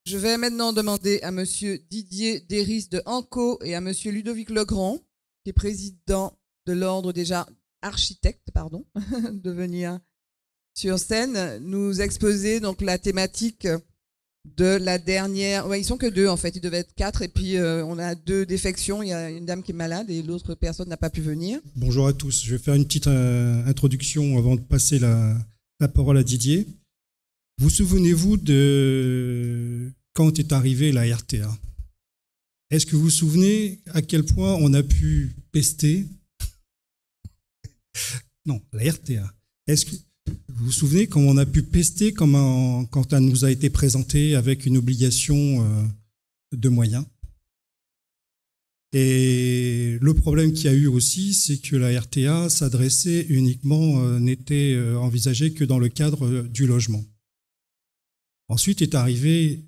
Je vais maintenant demander à Monsieur Didier Déris de Anco et à Monsieur Ludovic Legrand, qui est président de l'ordre déjà architecte, pardon, de venir sur scène nous exposer donc la thématique de la dernière. Ouais, ils sont que deux en fait, ils devaient être quatre et puis on a deux défections. Il y a une dame qui est malade et l'autre personne n'a pas pu venir. Bonjour à tous. Je vais faire une petite introduction avant de passer la parole à Didier. Vous souvenez-vous de quand est arrivée la RTA? Est-ce que vous vous souvenez à quel point on a pu pester? Non, la RTA. Est-ce que vous vous souvenez comment on a pu pester quand elle nous a été présentée avec une obligation de moyens? Et le problème qu'il y a eu aussi, c'est que la RTA s'adressait uniquement, n'était envisagée que dans le cadre du logement. Ensuite est arrivée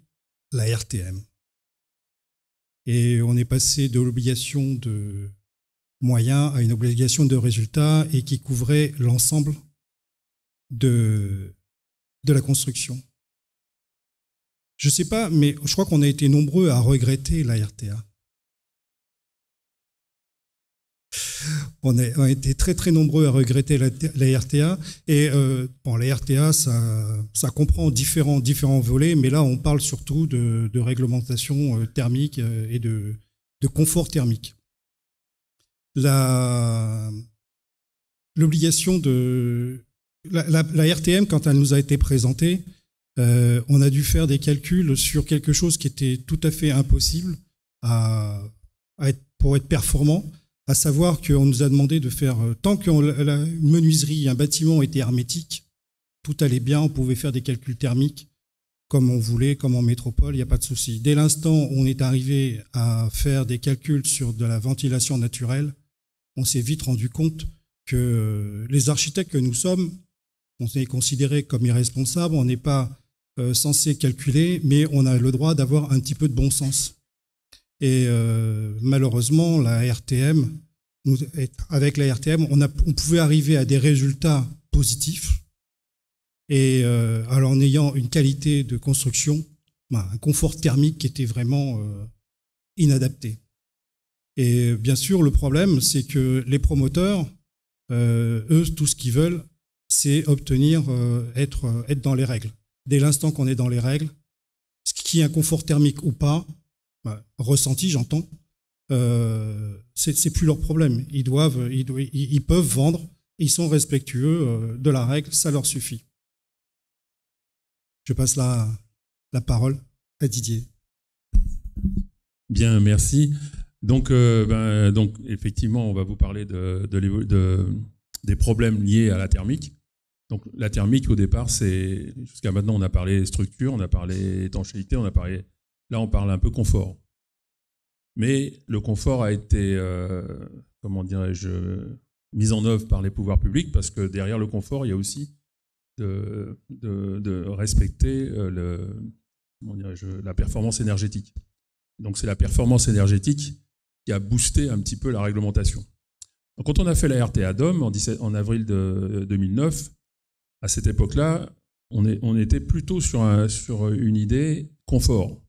la RTM. Et on est passé de l'obligation de moyens à une obligation de résultats et qui couvrait l'ensemble de la construction. Je ne sais pas, mais je crois qu'on a été nombreux à regretter la RTA. On a été très très nombreux à regretter la RTA et la RTA ça comprend différents volets, mais là on parle surtout de réglementation thermique et de confort thermique. L'obligation de la RTM, quand elle nous a été présentée, on a dû faire des calculs sur quelque chose qui était tout à fait impossible pour être performant. À savoir qu'on nous a demandé de faire, tant que la menuiserie, un bâtiment était hermétique, tout allait bien, on pouvait faire des calculs thermiques comme on voulait, comme en métropole, il n'y a pas de souci. Dès l'instant où on est arrivé à faire des calculs sur de la ventilation naturelle, on s'est vite rendu compte que les architectes que nous sommes, on est considérés comme irresponsables, on n'est pas censé calculer, mais on a le droit d'avoir un petit peu de bon sens. Et malheureusement, avec la RTM, on pouvait arriver à des résultats positifs et alors en ayant une qualité de construction, un confort thermique qui était vraiment inadapté. Et bien sûr, le problème, c'est que les promoteurs, eux, tout ce qu'ils veulent, c'est obtenir, être dans les règles. Dès l'instant qu'on est dans les règles, ce qui est un confort thermique ou pas, ressenti, j'entends, c'est plus leur problème. Ils peuvent vendre, ils sont respectueux de la règle, ça leur suffit. Je passe la parole à Didier. Bien, merci. Donc effectivement, on va vous parler des problèmes liés à la thermique. Donc la thermique, au départ, jusqu'à maintenant, on a parlé structure, on a parlé étanchéité, là, on parle un peu confort. Mais le confort a été, mis en œuvre par les pouvoirs publics, parce que derrière le confort, il y a aussi de respecter la performance énergétique. Donc c'est la performance énergétique qui a boosté un petit peu la réglementation. Donc, quand on a fait la RTA DOM en avril 2009, à cette époque-là, on était plutôt sur une idée confort.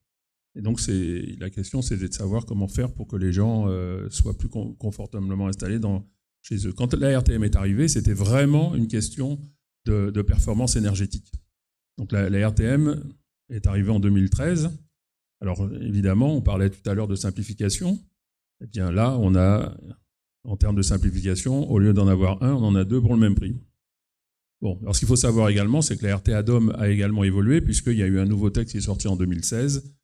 Et donc, la question, c'est de savoir comment faire pour que les gens soient plus confortablement installés chez eux. Quand la RTM est arrivée, c'était vraiment une question de performance énergétique. Donc, la RTM est arrivée en 2013. Alors, évidemment, on parlait tout à l'heure de simplification. Eh bien, là, on a, en termes de simplification, au lieu d'en avoir un, on en a deux pour le même prix. Bon, alors ce qu'il faut savoir également, c'est que la RTA DOM a également évolué, puisqu'il y a eu un nouveau texte qui est sorti en 2016.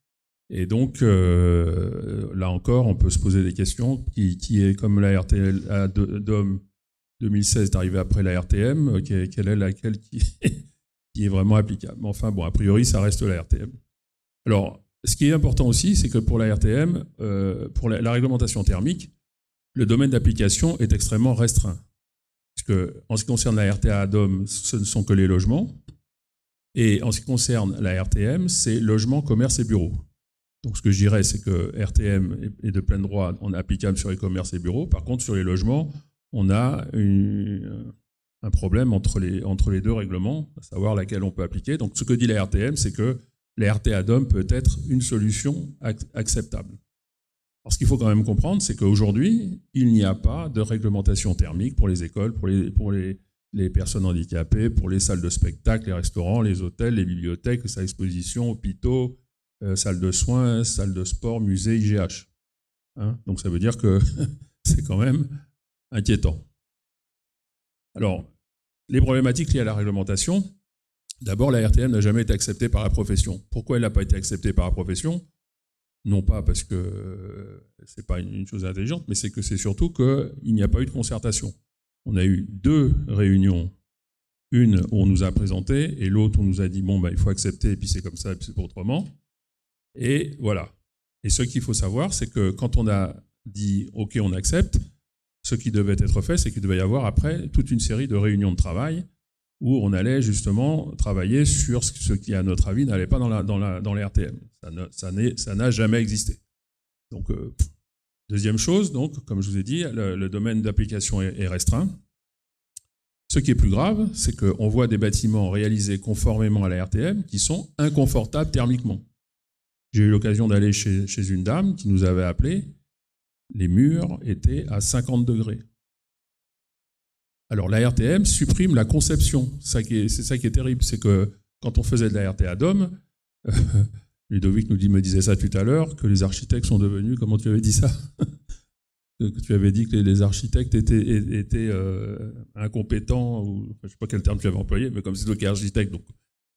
Et donc, là encore, on peut se poser des questions. Qui est, comme la RTA DOM 2016 est arrivée après la RTM, quelle est laquelle qui est vraiment applicable? Mais enfin, bon, a priori, ça reste la RTM. Alors, ce qui est important aussi, c'est que pour la RTM, pour la réglementation thermique, le domaine d'application est extrêmement restreint. Parce que, en ce qui concerne la RTA DOM, ce ne sont que les logements. Et en ce qui concerne la RTM, c'est logement, commerce et bureaux. Donc, ce que je dirais, c'est que RTM est de plein droit, on est applicable sur les commerces et bureaux. Par contre, sur les logements, on a un problème entre les deux règlements, à savoir laquelle on peut appliquer. Donc, ce que dit la RTM, c'est que la RTA DOM peut être une solution acceptable. Alors, ce qu'il faut quand même comprendre, c'est qu'aujourd'hui, il n'y a pas de réglementation thermique pour les écoles, pour les personnes handicapées, pour les salles de spectacle, les restaurants, les hôtels, les bibliothèques, les salles d'exposition, hôpitaux, salles de soins, salles de sport, musées, IGH. Hein, donc ça veut dire que c'est quand même inquiétant. Alors, les problématiques liées à la réglementation, d'abord, la RTM n'a jamais été acceptée par la profession. Pourquoi elle n'a pas été acceptée par la profession? Non pas parce que c'est pas une chose intelligente, mais c'est que c'est surtout qu'il n'y a pas eu de concertation. On a eu 2 réunions, une où on nous a présenté et l'autre où on nous a dit bon il faut accepter et puis c'est comme ça et puis c'est pas autrement. Et voilà. Et ce qu'il faut savoir, c'est que quand on a dit ok on accepte, ce qui devait être fait, c'est qu'il devait y avoir après toute une série de réunions de travail où on allait justement travailler sur ce qui, à notre avis, n'allait pas dans les RTM. Ça n'a jamais existé. Donc, deuxième chose, donc, comme je vous ai dit, le domaine d'application est restreint. Ce qui est plus grave, c'est qu'on voit des bâtiments réalisés conformément à la RTM qui sont inconfortables thermiquement. J'ai eu l'occasion d'aller chez une dame qui nous avait appelé. Les murs étaient à 50 degrés. Alors la RTM supprime la conception. C'est ça qui est terrible, c'est que quand on faisait de la RTA DOM, Ludovic me disait ça tout à l'heure, que les architectes sont devenus, comment tu avais dit ça? Que tu avais dit que les architectes étaient incompétents, ou je ne sais pas quel terme tu avais employé, mais comme c'est toi qui es architecte, donc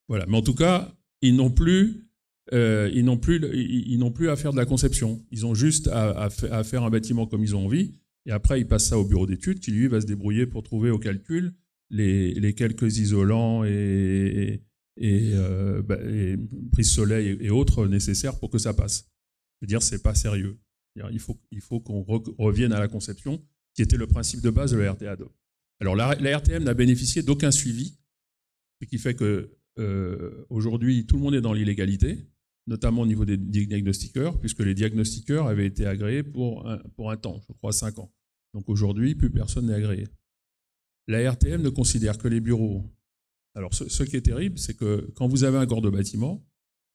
voilà. Mais en tout cas, ils n'ont plus à faire de la conception. Ils ont juste à faire un bâtiment comme ils ont envie. Et après, il passe ça au bureau d'études qui, lui, va se débrouiller pour trouver au calcul les quelques isolants et prise soleil et autres nécessaires pour que ça passe. Je veux dire, c'est pas sérieux. Il faut qu'on revienne à la conception qui était le principe de base de la RTA DOM. Alors, la RTM n'a bénéficié d'aucun suivi, ce qui fait que aujourd'hui, tout le monde est dans l'illégalité, notamment au niveau des diagnostiqueurs, puisque les diagnostiqueurs avaient été agréés pour un temps, je crois 5 ans. Donc aujourd'hui, plus personne n'est agréé. La RTM ne considère que les bureaux. Alors ce qui est terrible, c'est que quand vous avez un corps de bâtiment,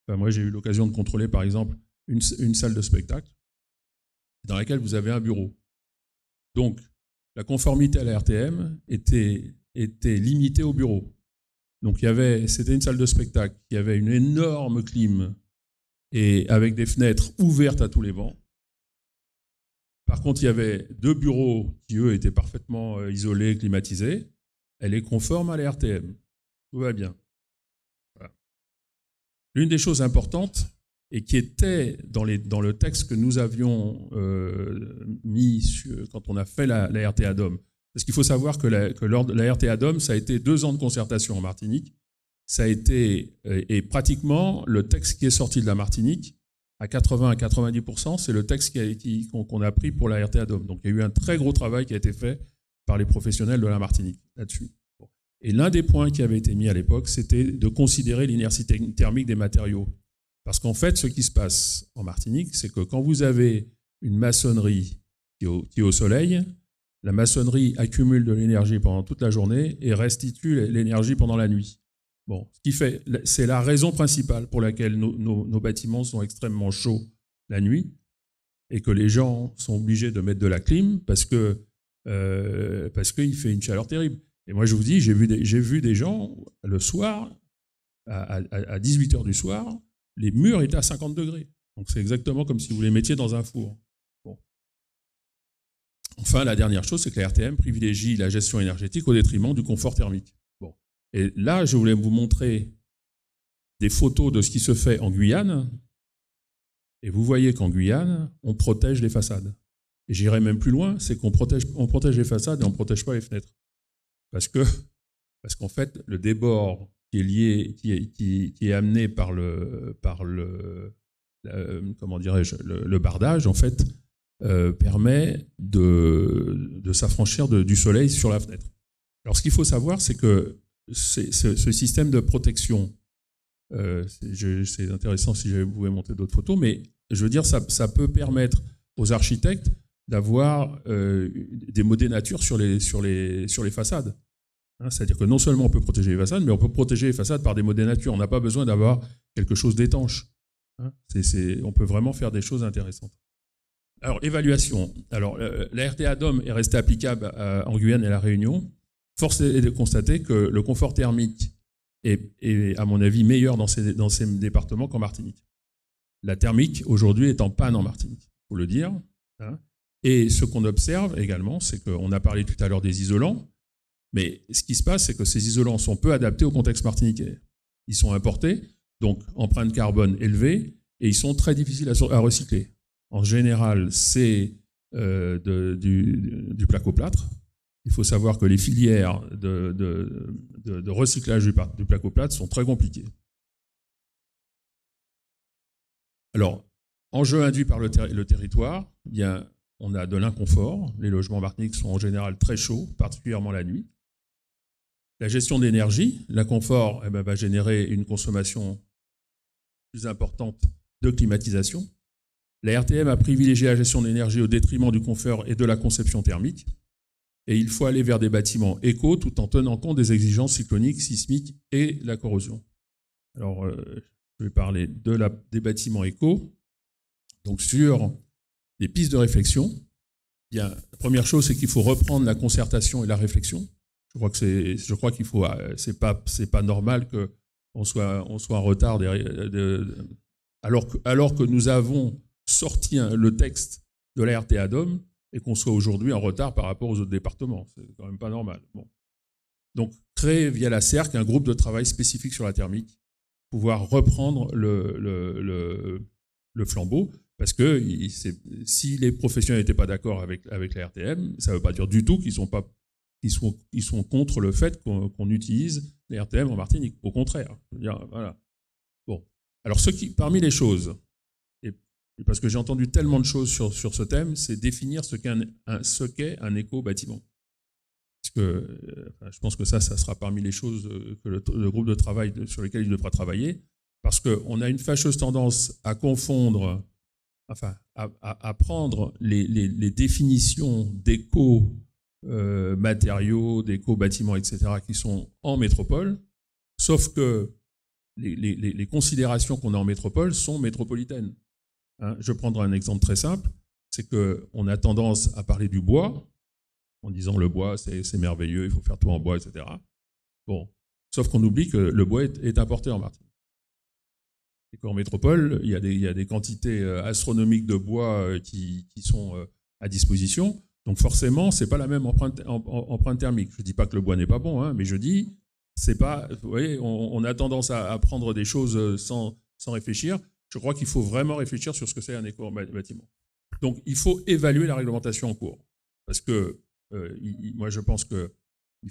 moi j'ai eu l'occasion de contrôler par exemple une salle de spectacle dans laquelle vous avez un bureau. Donc la conformité à la RTM était limitée au bureau. Donc c'était une salle de spectacle qui avait une énorme clim et avec des fenêtres ouvertes à tous les vents. Par contre, il y avait 2 bureaux qui, eux, étaient parfaitement isolés, climatisés. Elle est conforme à la RTM. Tout va bien. Voilà. L'une des choses importantes, et qui était dans le texte que nous avions mis quand on a fait la RTA DOM, parce qu'il faut savoir que lors de la RTA DOM, ça a été 2 ans de concertation en Martinique. Ça a été, et pratiquement, le texte qui est sorti de la Martinique, à 80 à 90%, c'est le texte qu'on a pris pour la RTA DOM. Donc il y a eu un très gros travail qui a été fait par les professionnels de la Martinique là-dessus. Bon. Et l'un des points qui avait été mis à l'époque, c'était de considérer l'inertie thermique des matériaux. Parce qu'en fait, ce qui se passe en Martinique, c'est que quand vous avez une maçonnerie qui est au soleil, la maçonnerie accumule de l'énergie pendant toute la journée et restitue l'énergie pendant la nuit. Bon, ce qui fait, c'est la raison principale pour laquelle nos bâtiments sont extrêmement chauds la nuit et que les gens sont obligés de mettre de la clim parce qu'il fait une chaleur terrible. Et moi, je vous dis, j'ai vu des gens le soir, à 18h du soir, les murs étaient à 50 degrés. Donc c'est exactement comme si vous les mettiez dans un four. Bon. Enfin, la dernière chose, c'est que la RTM privilégie la gestion énergétique au détriment du confort thermique. Bon. Et là, je voulais vous montrer des photos de ce qui se fait en Guyane. Et vous voyez qu'en Guyane, on protège les façades. Et j'irai même plus loin, c'est qu'on protège les façades et on ne protège pas les fenêtres. Parce qu'en fait, le débord qui est lié, qui est amené par le bardage, en fait, permet de s'affranchir du soleil sur la fenêtre. Alors, ce qu'il faut savoir, c'est que ce système de protection, c'est intéressant si vous pouvez montrer d'autres photos, mais je veux dire, ça peut permettre aux architectes d'avoir des modèles nature sur les façades. C'est-à-dire que non seulement on peut protéger les façades, mais on peut protéger les façades par des modèles nature. On n'a pas besoin d'avoir quelque chose d'étanche. Hein. On peut vraiment faire des choses intéressantes. Alors, évaluation. Alors, la RTA DOM est restée applicable en Guyane et à La Réunion. Force est de constater que le confort thermique est à mon avis, meilleur dans ces départements qu'en Martinique. La thermique, aujourd'hui, est en panne en Martinique, il faut le dire. Hein. Et ce qu'on observe également, c'est qu'on a parlé tout à l'heure des isolants, mais ce qui se passe, c'est que ces isolants sont peu adaptés au contexte martiniquais. Ils sont importés, donc empreinte carbone élevée, et ils sont très difficiles à recycler. En général, c'est du placoplâtre. Il faut savoir que les filières de recyclage du placoplâtre sont très compliquées. Alors, enjeu induit par le territoire, eh bien, on a de l'inconfort. Les logements martiniques sont en général très chauds, particulièrement la nuit. La gestion d'énergie, l'inconfort va générer une consommation plus importante de climatisation. La RTM a privilégié la gestion d'énergie au détriment du confort et de la conception thermique. Et il faut aller vers des bâtiments éco tout en tenant compte des exigences cycloniques, sismiques et la corrosion. Alors, je vais parler des bâtiments éco. Donc, sur les pistes de réflexion, bien, la première chose, c'est qu'il faut reprendre la concertation et la réflexion. Je crois qu'il faut, c'est pas normal qu'on soit en retard alors que nous avons sorti le texte de la RTA DOM et qu'on soit aujourd'hui en retard par rapport aux autres départements. C'est quand même pas normal. Bon. Donc, créer via la CERC un groupe de travail spécifique sur la thermique, pouvoir reprendre le flambeau, parce que si les professionnels n'étaient pas d'accord avec la RTM, ça ne veut pas dire du tout qu'ils sont contre le fait qu'on utilise les RTM en Martinique. Au contraire. Voilà. Bon. Alors, parmi les choses, et parce que j'ai entendu tellement de choses sur ce thème, c'est définir ce qu'est un éco-bâtiment. Parce que je pense que ça sera parmi les choses que le groupe de travail sur lesquelles il devra travailler, parce qu'on a une fâcheuse tendance à confondre, à prendre les définitions d'éco-matériaux, d'éco-bâtiments, etc., qui sont en métropole, sauf que les considérations qu'on a en métropole sont métropolitaines. Hein, je prendrai un exemple très simple, c'est qu'on a tendance à parler du bois, en disant le bois c'est merveilleux, il faut faire tout en bois, etc. Bon, sauf qu'on oublie que le bois est importé en Martinique. Et qu'en métropole, il y a des quantités astronomiques de bois qui sont à disposition, donc forcément, c'est pas la même empreinte thermique. Je dis pas que le bois n'est pas bon, hein, mais je dis, c'est pas, vous voyez, on a tendance à prendre des choses sans réfléchir. Je crois qu'il faut vraiment réfléchir sur ce que c'est un éco-bâtiment. Donc, il faut évaluer la réglementation en cours. Parce que moi, je pense qu'il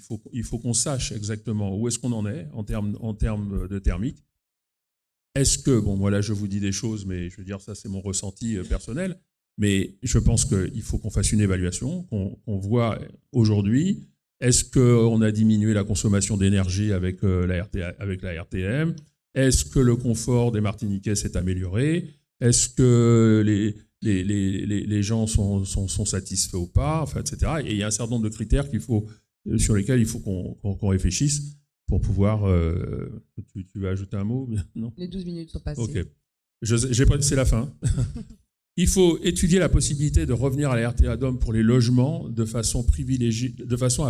faut qu'on sache exactement où est-ce qu'on en est en termes de thermique. Est-ce que, bon, moi là, je vous dis des choses, mais je veux dire, ça, c'est mon ressenti personnel, mais je pense qu'il faut qu'on fasse une évaluation, qu'on voit aujourd'hui, est-ce qu'on a diminué la consommation d'énergie avec la RTM? Est-ce que le confort des Martiniquais s'est amélioré? Est-ce que les gens sont satisfaits ou pas, enfin, etc. Et il y a un certain nombre de critères sur lesquels il faut qu'on réfléchisse pour pouvoir... tu vas ajouter un mot? Non? Les 12 minutes sont passées. Ok. C'est la fin. Il faut étudier la possibilité de revenir à la RTA DOM pour les logements de façon à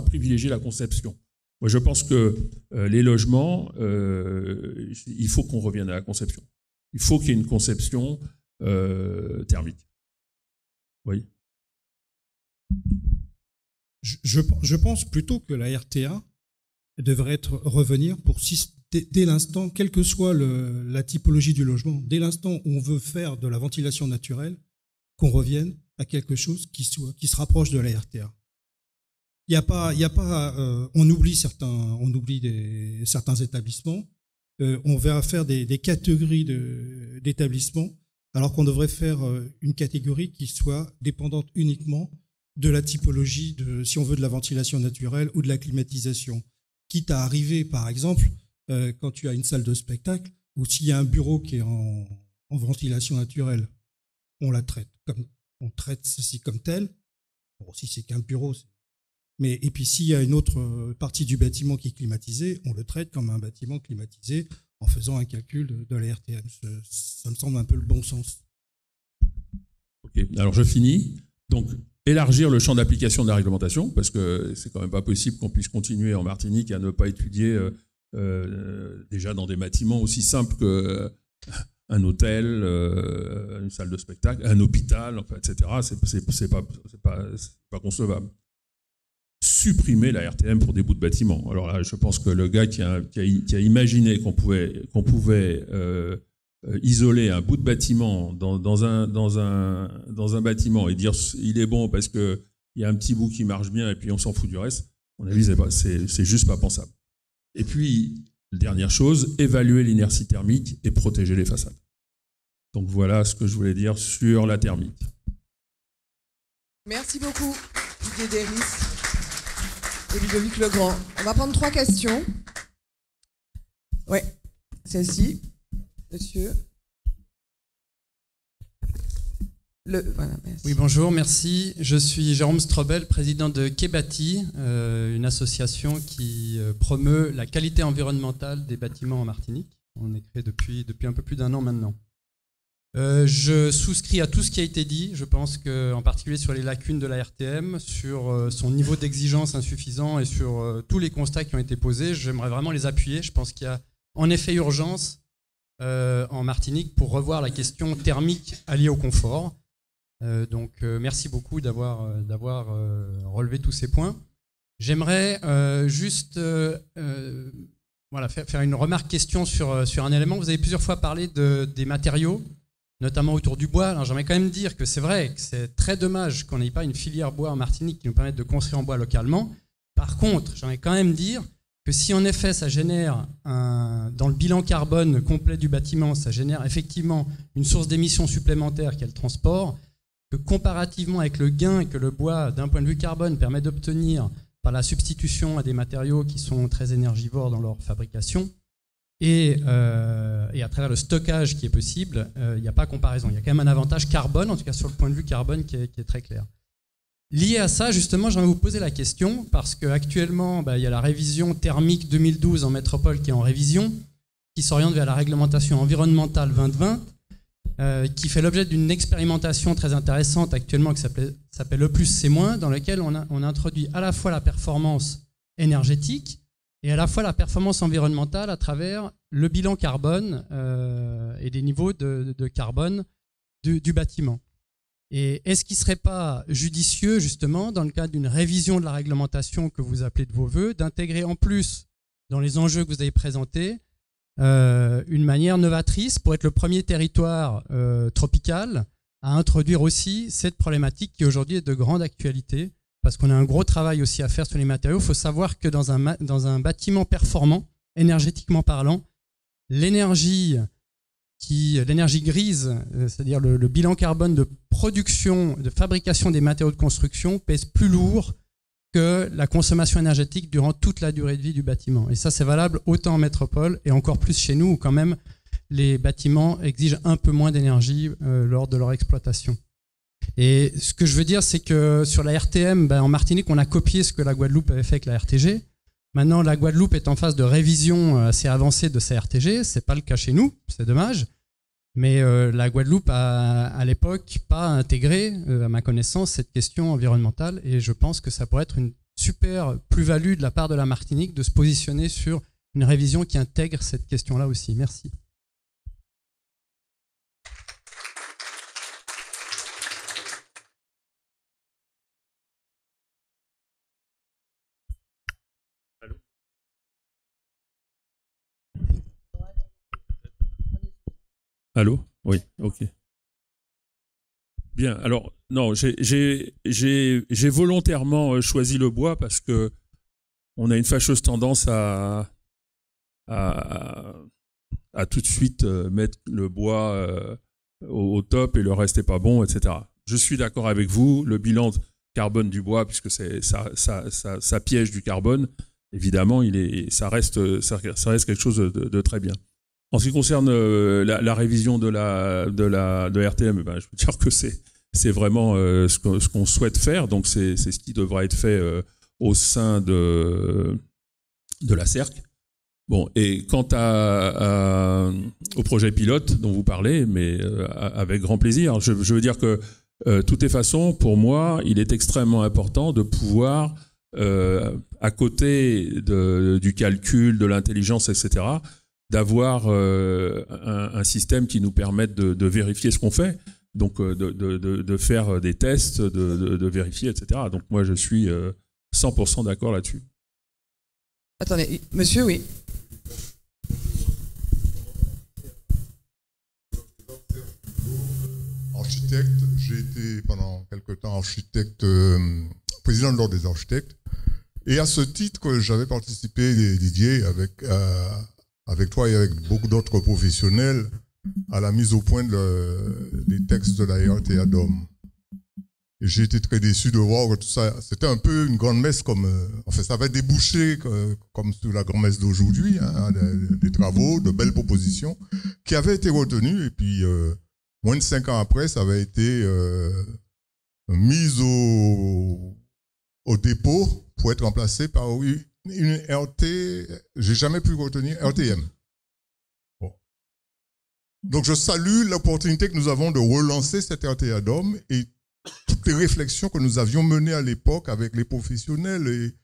privilégier la conception. Moi, je pense que les logements, il faut qu'on revienne à la conception. Il faut qu'il y ait une conception thermique. Oui. Je pense plutôt que la RTA devrait revenir pour dès l'instant, quelle que soit la typologie du logement, dès l'instant où on veut faire de la ventilation naturelle, qu'on revienne à quelque chose qui se rapproche de la RTA. On oublie certains établissements. On va faire des catégories d'établissements, alors qu'on devrait faire une catégorie qui soit dépendante uniquement de la typologie si on veut de la ventilation naturelle ou de la climatisation. Quitte à arriver, par exemple, quand tu as une salle de spectacle, ou s'il y a un bureau qui est en ventilation naturelle, on traite ceci comme tel. Bon, si c'est qu'un bureau, et puis s'il y a une autre partie du bâtiment qui est climatisée, on le traite comme un bâtiment climatisé en faisant un calcul de la RTM. Ça me semble un peu le bon sens. Ok, alors je finis. Donc, élargir le champ d'application de la réglementation, parce que c'est quand même pas possible qu'on puisse continuer en Martinique à ne pas étudier déjà dans des bâtiments aussi simples qu'un hôtel, une salle de spectacle, un hôpital, enfin, etc. C'est pas concevable. Supprimer la RTM pour des bouts de bâtiments. Alors là, je pense que le gars qui a imaginé qu'on pouvait isoler un bout de bâtiment dans un bâtiment et dire il est bon parce qu'il y a un petit bout qui marche bien et puis on s'en fout du reste, à mon avis, c'est juste pas pensable. Et puis, dernière chose, évaluer l'inertie thermique et protéger les façades. Donc voilà ce que je voulais dire sur la thermique. Merci beaucoup, Didier Déris et Ludovic Legrand. On va prendre 3 questions. Oui, celle-ci. Monsieur. Voilà, merci. Oui, bonjour, merci. Je suis Jérôme Strobel, président de Quai-Bâti, une association qui promeut la qualité environnementale des bâtiments en Martinique. On est créé depuis un peu plus d'1 an maintenant. Je souscris à tout ce qui a été dit. Je pense qu'en particulier sur les lacunes de la RTM, sur son niveau d'exigence insuffisant et sur tous les constats qui ont été posés, j'aimerais vraiment les appuyer. Je pense qu'il y a en effet urgence en Martinique pour revoir la question thermique alliée au confort. Donc merci beaucoup d'avoir relevé tous ces points. J'aimerais juste faire une remarque question sur un élément. Vous avez plusieurs fois parlé des matériaux, notamment autour du bois. Alors j'aimerais quand même dire que c'est vrai que c'est très dommage qu'on n'ait pas une filière bois en Martinique qui nous permette de construire en bois localement. Par contre, j'aimerais quand même dire que si en effet ça génère, dans le bilan carbone complet du bâtiment, ça génère effectivement une source d'émissions supplémentaire qui est le transport, que comparativement avec le gain que le bois, d'un point de vue carbone, permet d'obtenir par la substitution à des matériaux qui sont très énergivores dans leur fabrication, et à travers le stockage qui est possible, il n'y a pas comparaison. Il y a quand même un avantage carbone, en tout cas sur le point de vue carbone, qui est très clair. Lié à ça, justement, j'aimerais vous poser la question, parce qu'actuellement, il y a la révision thermique 2012 en métropole qui est en révision, qui s'oriente vers la réglementation environnementale 2020, qui fait l'objet d'une expérimentation très intéressante actuellement qui s'appelle E+C-, dans laquelle on a introduit à la fois la performance énergétique et à la fois la performance environnementale à travers le bilan carbone et des niveaux de carbone du bâtiment. Et est-ce qu'il ne serait pas judicieux, justement, dans le cadre d'une révision de la réglementation que vous appelez de vos voeux, d'intégrer en plus, dans les enjeux que vous avez présentés, une manière novatrice pour être le premier territoire tropical à introduire aussi cette problématique qui aujourd'hui est de grande actualité, parce qu'on a un gros travail aussi à faire sur les matériaux. Il faut savoir que dans un bâtiment performant, énergétiquement parlant, l'énergie grise, c'est-à-dire le bilan carbone de production, de fabrication des matériaux de construction pèse plus lourd que la consommation énergétique durant toute la durée de vie du bâtiment. Et ça, c'est valable autant en métropole et encore plus chez nous, où quand même les bâtiments exigent un peu moins d'énergie lors de leur exploitation. Et ce que je veux dire, c'est que sur la RTM, en Martinique, on a copié ce que la Guadeloupe avait fait avec la RTG. Maintenant, la Guadeloupe est en phase de révision assez avancée de sa RTG. Ce n'est pas le cas chez nous, c'est dommage. Mais la Guadeloupe a, à l'époque, pas intégré, à ma connaissance, cette question environnementale. Et je pense que ça pourrait être une super plus-value de la part de la Martinique de se positionner sur une révision qui intègre cette question-là aussi. Merci. Allô? Oui, ok. Bien, alors, non, j'ai volontairement choisi le bois parce que on a une fâcheuse tendance à tout de suite mettre le bois au top et le reste n'est pas bon, etc. Je suis d'accord avec vous, le bilan carbone du bois, puisque ça piège du carbone, évidemment, ça reste quelque chose de très bien. En ce qui concerne la révision de RTM, je peux dire que c'est vraiment ce qu'on souhaite faire. Donc c'est ce qui devra être fait au sein de la CERC. Bon, et quant au projet pilote dont vous parlez, mais avec grand plaisir, je veux dire que de toutes les façons, pour moi, il est extrêmement important de pouvoir, à côté du calcul, de l'intelligence, etc., d'avoir un système qui nous permette de vérifier ce qu'on fait, donc de faire des tests, de vérifier, etc. Donc moi, je suis 100% d'accord là-dessus. Attendez, monsieur, oui. Architecte, j'ai été pendant quelque temps architecte, président de l'ordre des architectes. Et à ce titre, j'avais participé, Didier, avec toi et avec beaucoup d'autres professionnels, à la mise au point des textes de la RTA DOM. Et j'ai été très déçu de voir que tout ça, c'était un peu une grande messe enfin, ça avait débouché comme sur la grande messe d'aujourd'hui, hein, des travaux, de belles propositions, qui avaient été retenues, et puis, moins de 5 ans après, ça avait été mis au dépôt pour être remplacé par une RT, j'ai jamais pu retenir, RTM. Bon. Donc je salue l'opportunité que nous avons de relancer cette RTA DOM et toutes les réflexions que nous avions menées à l'époque avec les professionnels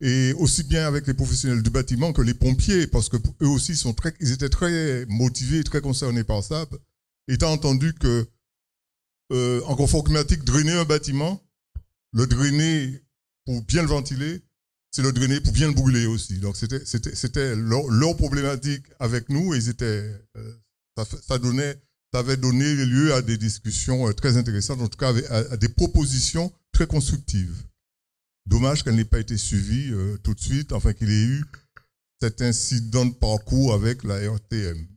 et aussi bien avec les professionnels du bâtiment que les pompiers, parce que eux aussi ils étaient très motivés, très concernés par ça, étant entendu que en confort climatique, drainer un bâtiment, le drainer pour bien le ventiler, c'est le drainer pour bien le brûler aussi. Donc c'était leur problématique avec nous, et ça avait donné lieu à des discussions très intéressantes, en tout cas à des propositions très constructives. Dommage qu'elle n'ait pas été suivie tout de suite, enfin qu'il y ait eu cet incident de parcours avec la RTM.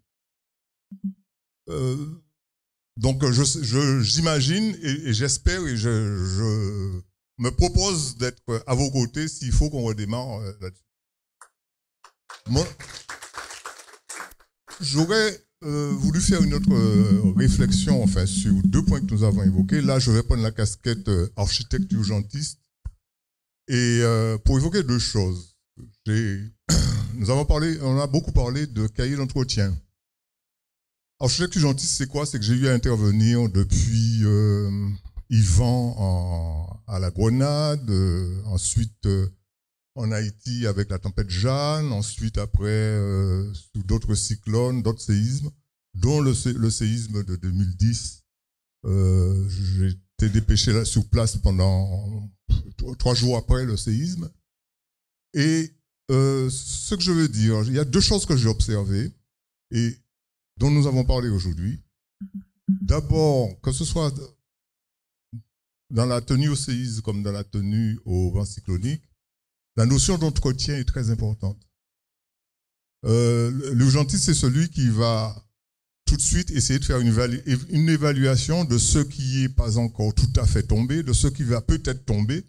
Donc j'imagine et j'espère et je me propose d'être à vos côtés s'il faut qu'on redémarre là-dessus. J'aurais voulu faire une autre réflexion, enfin, sur 2 points que nous avons évoqués. Là, je vais prendre la casquette architecte urgentiste et pour évoquer 2 choses. On a beaucoup parlé de cahier d'entretien. Architecte urgentiste, c'est quoi? C'est que j'ai eu à intervenir depuis Yvan à la Grenade, ensuite en Haïti avec la tempête Jeanne, ensuite après sous d'autres cyclones, d'autres séismes, dont le séisme de 2010. J'ai été dépêché là sur place pendant 3 jours après le séisme. Et ce que je veux dire, il y a 2 choses que j'ai observées et dont nous avons parlé aujourd'hui. D'abord, que ce soit dans la tenue au séisme comme dans la tenue au vent cyclonique, la notion d'entretien est très importante. L'urgentiste, c'est celui qui va tout de suite essayer de faire une évaluation de ce qui n'est pas encore tout à fait tombé, de ce qui va peut-être tomber,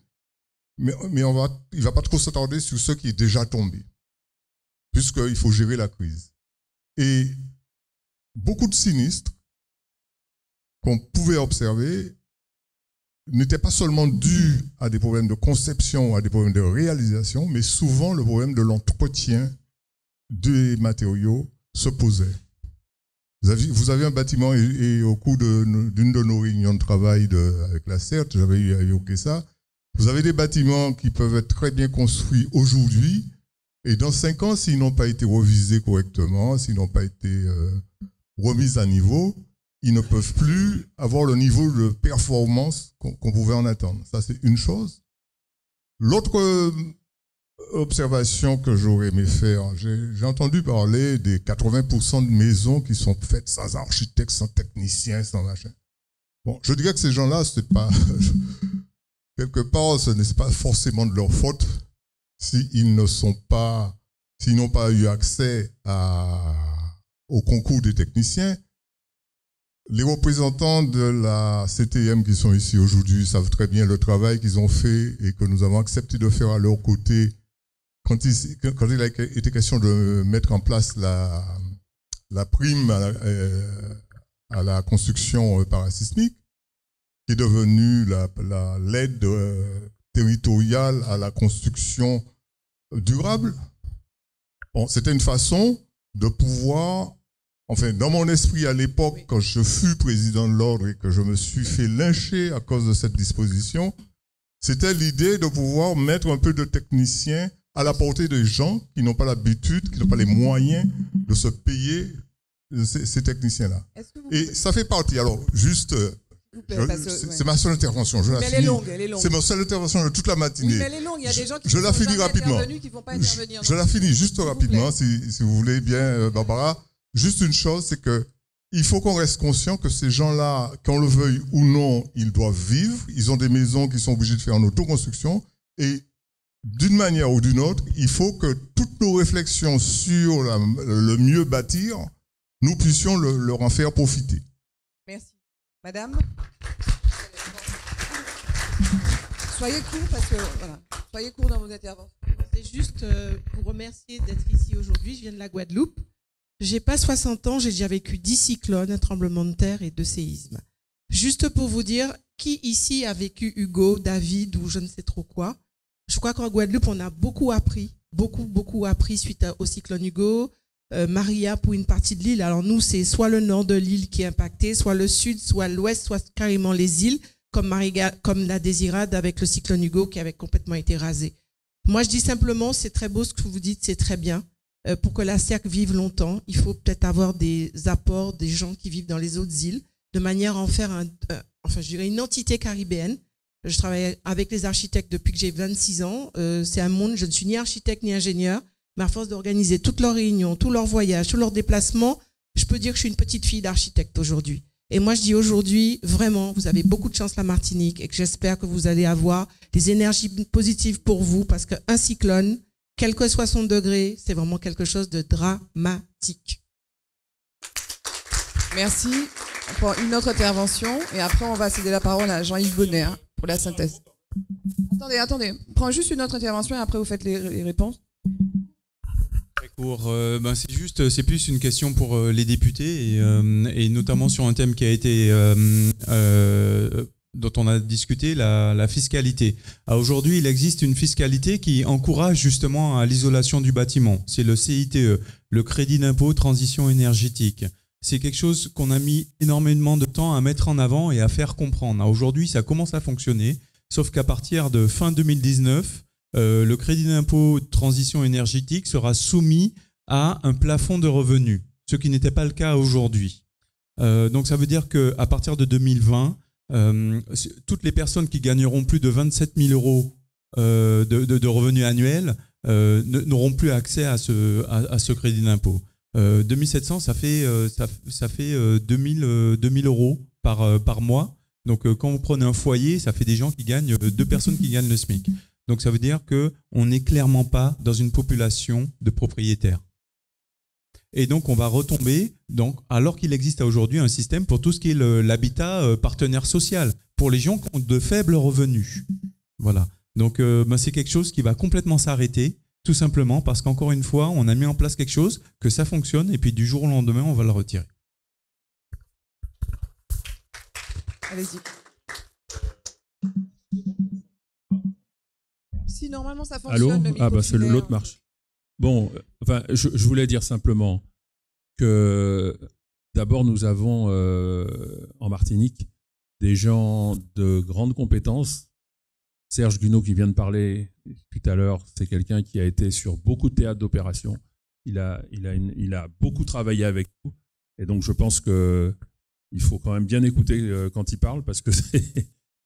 mais il va pas trop s'attarder sur ce qui est déjà tombé, puisqu'il faut gérer la crise. Et beaucoup de sinistres qu'on pouvait observer n'étaient pas seulement dus à des problèmes de conception, à des problèmes de réalisation, mais souvent le problème de l'entretien des matériaux se posait. Vous avez un bâtiment et au cours d'une de nos réunions de travail avec la CERT, j'avais évoqué ça, vous avez des bâtiments qui peuvent être très bien construits aujourd'hui et dans 5 ans, s'ils n'ont pas été revisés correctement, s'ils n'ont pas été remis à niveau, ils ne peuvent plus avoir le niveau de performance qu'on pouvait en attendre. Ça, c'est une chose. L'autre observation que j'aurais aimé faire, j'ai entendu parler des 80% de maisons qui sont faites sans architecte, sans technicien, sans machin. Bon, je dirais que ces gens-là, c'est pas quelque part, ce n'est pas forcément de leur faute s'ils n'ont pas eu accès au concours des techniciens. Les représentants de la CTM qui sont ici aujourd'hui savent très bien le travail qu'ils ont fait et que nous avons accepté de faire à leur côté quand il a été question de mettre en place la prime à la construction parasismique, qui est devenue l'aide territoriale à la construction durable. Bon, c'était une façon de pouvoir, enfin, dans mon esprit à l'époque, quand je fus président de l'ordre et que je me suis fait lyncher à cause de cette disposition, c'était l'idée de pouvoir mettre un peu de techniciens à la portée des gens qui n'ont pas l'habitude, qui n'ont pas les moyens de se payer ces techniciens-là. Et ça fait partie, alors, juste... C'est ma seule intervention. Je la finis. Elle est longue. C'est ma seule intervention de toute la matinée. Oui, mais elle est longue. Il y a des gens qui je la finis rapidement. Qui vont pas intervenir. Je la finis juste rapidement, si vous voulez bien, Barbara. Juste une chose, c'est que il faut qu'on reste conscient que ces gens-là, qu'on le veuille ou non, ils doivent vivre. Ils ont des maisons qu'ils sont obligés de faire en autoconstruction. Et d'une manière ou d'une autre, il faut que toutes nos réflexions sur le mieux bâtir, nous puissions leur en faire profiter. Merci. Madame, soyez court parce que voilà, soyez court dans vos interventions. C'est juste pour remercier d'être ici aujourd'hui. Je viens de la Guadeloupe. J'ai pas 60 ans, j'ai déjà vécu 10 cyclones, un tremblement de terre et 2 séismes. Juste pour vous dire, qui ici a vécu Hugo, David ou je ne sais trop quoi. Je crois qu'en Guadeloupe, on a beaucoup appris suite au cyclone Hugo. Maria pour une partie de l'île. Alors nous, c'est soit le nord de l'île qui est impacté, soit le sud, soit l'ouest, soit carrément les îles, comme la Désirade avec le cyclone Hugo qui avait complètement été rasé. Moi, je dis simplement, c'est très beau ce que vous dites, c'est très bien. Pour que la CERC vive longtemps, il faut peut-être avoir des apports des gens qui vivent dans les autres îles, de manière à en faire une entité caribéenne. Je travaille avec les architectes depuis que j'ai 26 ans. C'est un monde, je ne suis ni architecte ni ingénieur. Mais à force d'organiser toutes leurs réunions, tous leurs voyages, tous leurs déplacements, je peux dire que je suis une petite fille d'architecte aujourd'hui. Et moi, je dis aujourd'hui, vraiment, vous avez beaucoup de chance la Martinique et que j'espère que vous allez avoir des énergies positives pour vous parce qu'un cyclone, quel que soit son degré, c'est vraiment quelque chose de dramatique. Merci. On prend une autre intervention et après, on va céder la parole à Jean-Yves Bonnet pour la synthèse. Attendez. On prend juste une autre intervention et après, vous faites les réponses. Très court. C'est plus une question pour les députés et notamment sur un thème qui a été dont on a discuté, la fiscalité. Aujourd'hui, il existe une fiscalité qui encourage justement à l'isolation du bâtiment. C'est le CITE, le crédit d'impôt transition énergétique. C'est quelque chose qu'on a mis énormément de temps à mettre en avant et à faire comprendre. Aujourd'hui, ça commence à fonctionner, sauf qu'à partir de fin 2019, le crédit d'impôt de transition énergétique sera soumis à un plafond de revenus, ce qui n'était pas le cas aujourd'hui. Donc ça veut dire qu'à partir de 2020, toutes les personnes qui gagneront plus de 27 000 euros de revenus annuels n'auront plus accès à ce crédit d'impôt. 2700, ça fait 2000 euros par mois. Donc quand vous prenez un foyer, ça fait des gens qui gagnent, 2 personnes qui gagnent le SMIC. Donc ça veut dire qu'on n'est clairement pas dans une population de propriétaires. Et donc on va retomber, alors qu'il existe aujourd'hui un système pour tout ce qui est l'habitat partenaire social, pour les gens qui ont de faibles revenus. Voilà. Donc c'est quelque chose qui va complètement s'arrêter, tout simplement parce qu'encore une fois, on a mis en place quelque chose, que ça fonctionne, et puis du jour au lendemain, on va le retirer. Allez-y. Si normalement ça fonctionne. Allô ? C'est l'autre marche. Bon, je voulais dire simplement que d'abord nous avons en Martinique des gens de grandes compétences. Serge Guneau qui vient de parler tout à l'heure, c'est quelqu'un qui a été sur beaucoup de théâtres d'opération. Il a beaucoup travaillé avec nous et donc je pense que il faut quand même bien écouter quand il parle parce que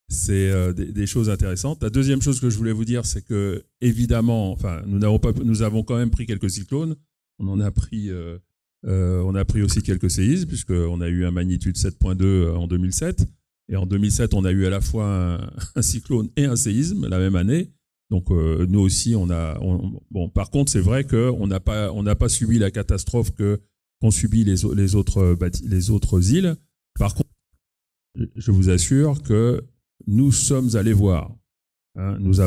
c'est des choses intéressantes. La deuxième chose que je voulais vous dire, c'est que évidemment, nous avons quand même pris quelques cyclones. On a pris aussi quelques séismes puisqu'on a eu un magnitude 7.2 en 2007. Et en 2007, on a eu à la fois un cyclone et un séisme la même année. Donc nous aussi, par contre, c'est vrai qu'on n'a pas subi la catastrophe qu'ont subi les autres îles. Par contre, je vous assure que nous sommes allés voir. Hein, on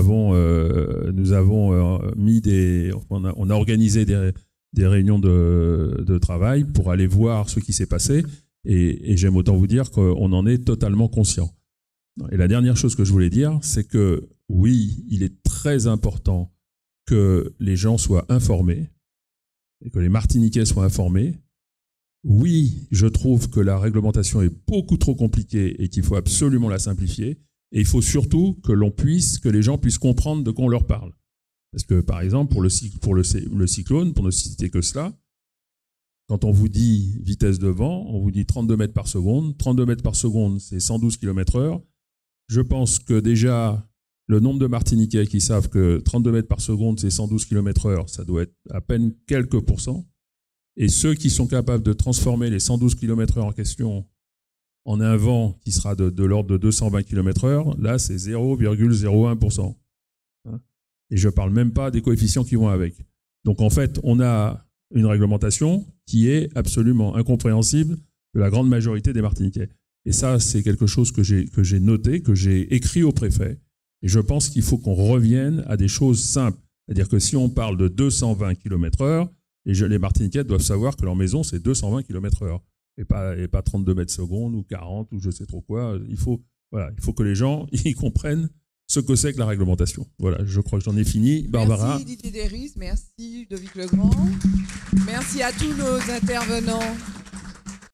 a organisé des réunions de travail pour aller voir ce qui s'est passé. Et j'aime autant vous dire qu'on en est totalement conscient. Et la dernière chose que je voulais dire, c'est que oui, il est très important que les gens soient informés, et que les Martiniquais soient informés. Oui, je trouve que la réglementation est beaucoup trop compliquée et qu'il faut absolument la simplifier. Et il faut surtout que les gens puissent comprendre de quoi on leur parle. Parce que, par exemple, pour le cyclone, pour ne citer que cela, quand on vous dit vitesse de vent, on vous dit 32 mètres par seconde. 32 mètres par seconde, c'est 112 km/h. Je pense que déjà, le nombre de Martiniquais qui savent que 32 mètres par seconde, c'est 112 km/h, ça doit être à peine quelques pourcents. Et ceux qui sont capables de transformer les 112 km/h en question en un vent qui sera de l'ordre de 220 km/h, là, c'est 0,01%. Et je ne parle même pas des coefficients qui vont avec. Donc, en fait, on a une réglementation qui est absolument incompréhensible de la grande majorité des Martiniquais. Et ça, c'est quelque chose que j'ai noté, que j'ai écrit au préfet. Et je pense qu'il faut qu'on revienne à des choses simples. C'est-à-dire que si on parle de 220 km/h, les Martiniquais doivent savoir que leur maison, c'est 220 km/h. Et pas 32 mètres secondes ou 40 ou je sais trop quoi. Il faut que les gens ils comprennent ce que c'est que la réglementation. Voilà, je crois que j'en ai fini. Barbara. Merci Didier Deris, merci Ludovic Legrand. Merci à tous nos intervenants.